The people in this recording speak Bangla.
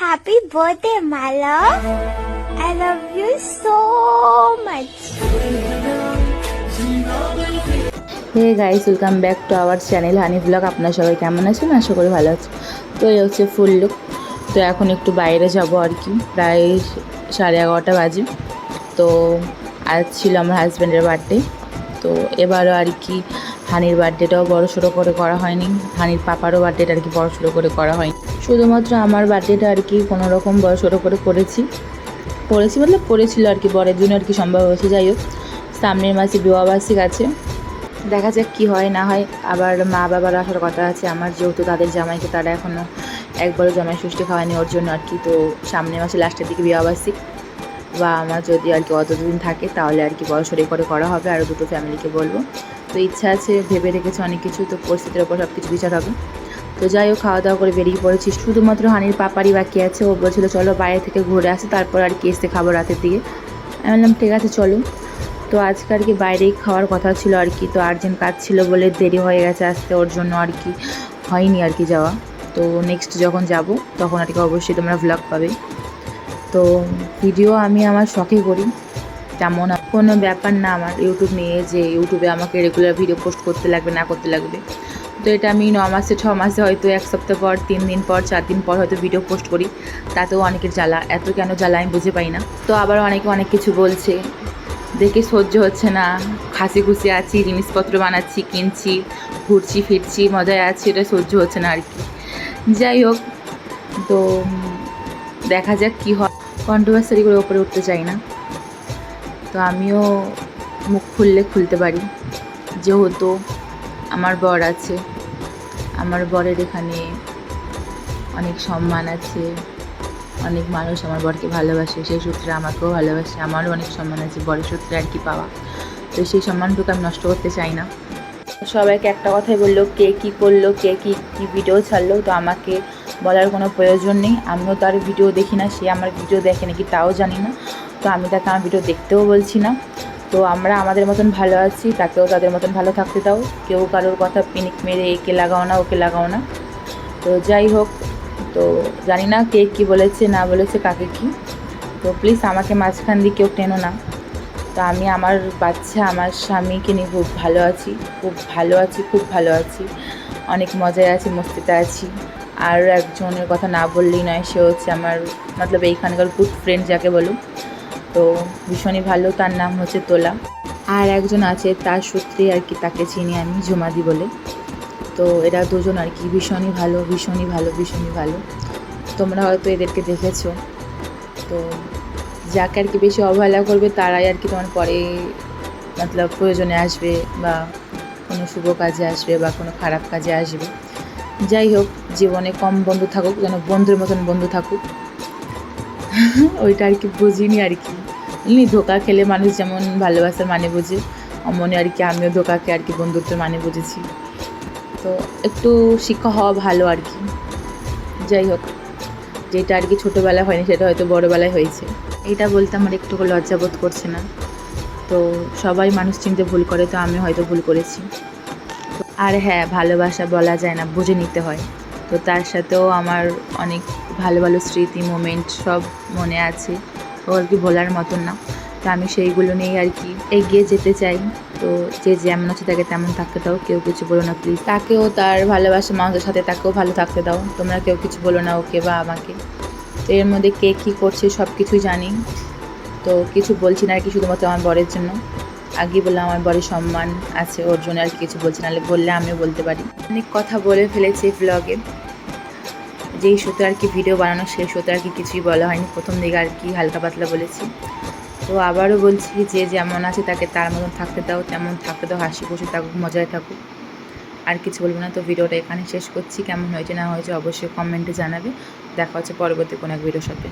Happy birthday, my love. I love you so much. Hey guys, welcome back to our channel Honey Blog. আপনারা সবাই কেমন আছেন? আশা করি ভালো আছে। তো এই হচ্ছে ফুল লুক। তো এখন একটু বাইরে যাব আর কি, প্রায় 11:30 বাজে। তো আজ ছিল আমার হাজব্যান্ডের বার্থডে। তো এবারও আর কি হানির বার্থডেটাও বড়সড় করে করা হয়নি, হানির পাপারও বার্থডেটা আর কি বড়সড় করে করা হয়নি। শুধুমাত্র আমার বার্থডেটা আর কি কোনো রকম বড়সড় করে করেছিল আর কি, বরের জন্য আর কি সম্ভব হয়েছে। যাই হোক, সামনের মাসে বিবাহবার্ষিক আছে, দেখা যাক কী হয় না হয়। আবার মা বাবার আসার কথা আছে আমার, যেহেতু তাদের জামাইকে তারা এখনও একবারও জামাই ষষ্ঠী খাওয়ায়নি ওর জন্য আর কি। তো সামনের মাসে লাস্টের দিকে বিবাহবার্ষিক, বা আমার যদি আর কি অতদিন থাকে তাহলে আর কি বড়সড় করে করা হবে, আরও দুটো ফ্যামিলিকে বলবো। তো ইচ্ছা আছে, ভেবে রেখেছে অনেক কিছু, তো পরিস্থিতির ওপর সব কিছু বিচার হবে। তো যাই হোক, খাওয়া দাওয়া করে বেরিয়ে পড়েছি। শুধুমাত্র হানির পাপারই বাকি আছে, ও বলছিল চলো বাইরে থেকে ঘুরে আসে, তারপর আর কি এসে খাবো রাতের দিকে। আমি বললাম ঠিক আছে চলো। তো আজকে আর কি বাইরেই খাওয়ার কথা ছিল আর কি, তো আর্জেন্ট কাজ ছিল বলে দেরি হয়ে গেছে আসতে, ওর জন্য আর কি হয়নি আর কি যাওয়া। তো নেক্সট যখন যাব তখন আর কি অবশ্যই তোমরা ভ্লগ পাবে। তো ভিডিও আমি আমার শখে করি, তেমন কোনো ব্যাপার না আমার ইউটিউব নিয়ে যে ইউটিউবে আমাকে রেগুলার ভিডিও পোস্ট করতে লাগবে না করতে লাগবে। তো এটা আমি 9 মাসে 6 মাসে হয়তো 1 সপ্তাহ পর, 3 দিন পর, 4 দিন পর হয়তো ভিডিও পোস্ট করি, তাতেও অনেকের জ্বালা। এত কেন জ্বালা আমি বুঝে পাই না। তো আবার অনেকে অনেক কিছু বলছে, দেখে সহ্য হচ্ছে না। হাসি খুশি আছি, জিনিসপত্র বানাচ্ছি, কিনছি, ঘুরছি ফিরছি, মজায় আছি, এটা সহ্য হচ্ছে না আর কি। যাই হোক, তো দেখা যাক কী হয়। কন্ট্রোভার্সারিগুলোর ওপরে উঠতে চাই না। তো আমিও মুখ খুলতে পারি, যেহেতু আমার বর আছে, আমার বরের এখানে অনেক সম্মান আছে, অনেক মানুষ আমার বরকে ভালোবাসে, সেই সূত্রে আমাকেও ভালোবাসে, আমারও অনেক সম্মান আছে বরের সূত্রে আর কি পাওয়া। তো সেই সম্মানটুকু আমি নষ্ট করতে চাই না। সবাইকে একটা কথাই বললো, কে কী করলো, কে কী ভিডিও ছাড়লো, তো আমাকে বলার কোনো প্রয়োজন নেই। আমিও তার ভিডিও দেখি না, সে আমার ভিডিও দেখে নাকি তাও জানি না। তো আমি তাকে আমার ভিডিও দেখতেও বলছি না। তো আমরা আমাদের মতন ভালো আছি, তাকেও তাদের মতন ভালো থাকতে দাও। কেউ কারোর কথা পিনিক মেরে একে লাগাও না, ওকে লাগাও না। তো যাই হোক, তো জানি না কে কী বলেছে না বলেছে, কাকে কী। তো প্লিজ আমাকে মাঝখান দিয়ে কেউ টেনো না। তো আমি আমার বাচ্চা, আমার স্বামীকে নিয়ে খুব ভালো আছি, খুব ভালো আছি, খুব ভালো আছি, অনেক মজায় আছি, মস্তিতে আছি। আর একজনের কথা না বললেই নয়, সে হচ্ছে আমার মতলব এইখানকার গুড ফ্রেন্ড যাকে বলুন। তো ভীষণই ভালো, তার নাম হচ্ছে তোলা। আর একজন আছে, তার সূত্রেই আর কি তাকে চিনি আমি, ঝুমাদি বলে। তো এরা দুজন আর কি ভীষণই ভালো, ভীষণই ভালো, ভীষণই ভালো। তোমরা হয়তো এদেরকে দেখেছো। তো যাকে আর কি বেশি অবহেলা করবে তারাই আর কি তোমার পরে মতলব প্রয়োজনে আসবে, বা কোনো শুভ কাজে আসবে, বা কোনো খারাপ কাজে আসবে। যাই হোক, জীবনে কম বন্ধু থাকুক, যেন বন্ধুর মতন বন্ধু থাকুক। ওইটা আর কি বুঝিনি আর কি। ধোঁকা খেলে মানুষ যেমন ভালোবাসার মানে বোঝে, অমনে আর কি আমিও ধোঁকাকে আর কি বন্ধুত্বের মানে বুঝেছি। তো একটু শিক্ষা হওয়া ভালো আর কি। যাই হোক, যেটা আর কি ছোটোবেলায় হয়নি সেটা হয়তো বড়োবেলায় হয়েছে, এটা বলতে আমার একটু লজ্জা বোধ করছে না। তো সবাই মানুষ চিনতে ভুল করে, তো আমি হয়তো ভুল করেছি। আর হ্যাঁ, ভালোবাসা বলা যায় না, বুঝে নিতে হয়। তো তার সাথেও আমার অনেক ভালো ভালো স্মৃতি, মোমেন্ট সব মনে আছে, ও আর কি ভোলার মতন না। তো আমি সেইগুলো নিয়েই আর কি এগিয়ে যেতে চাই। তো যে যেমন আছে তাকে তেমন থাকতে দাও, কেউ কিছু বলো না প্লিজ। তাকেও তার ভালোবাসা মানুষের সাথে তাকেও ভালো থাকতে দাও, তোমরা কেউ কিছু বলো না ওকে বা আমাকে। তো এর মধ্যে কে কী করছে সব কিছুই জানি, তো কিছু বলছি না আর কি, শুধুমাত্র আমার বরের জন্য। আগে বললাম আমার বরের সম্মান আছে, ওর জন্য আর কিছু বলছি, নাহলে বললে আমিও বলতে পারি। অনেক কথা বলে ফেলেছি ব্লগে, যেই শোতে আর কি ভিডিও বানানো সেই শোতে আর কি কিছুই বলা হয়নি, প্রথম দিকে আর কি হালকা পাতলা বলেছি। তো আবারও বলছি, যে যেমন আছে তাকে তার মতন থাকতে দাও, তেমন থাকতে দাও, হাসি খুশি থাকুক, মজায় থাকুক, আর কিছু বলবো না। তো ভিডিওটা এখানে শেষ করছি। কেমন হয়েছে না হয়েছে অবশ্যই কমেন্টে জানাবে। দেখা হচ্ছে পরবর্তী কোনো এক ভিডিওর সাথে।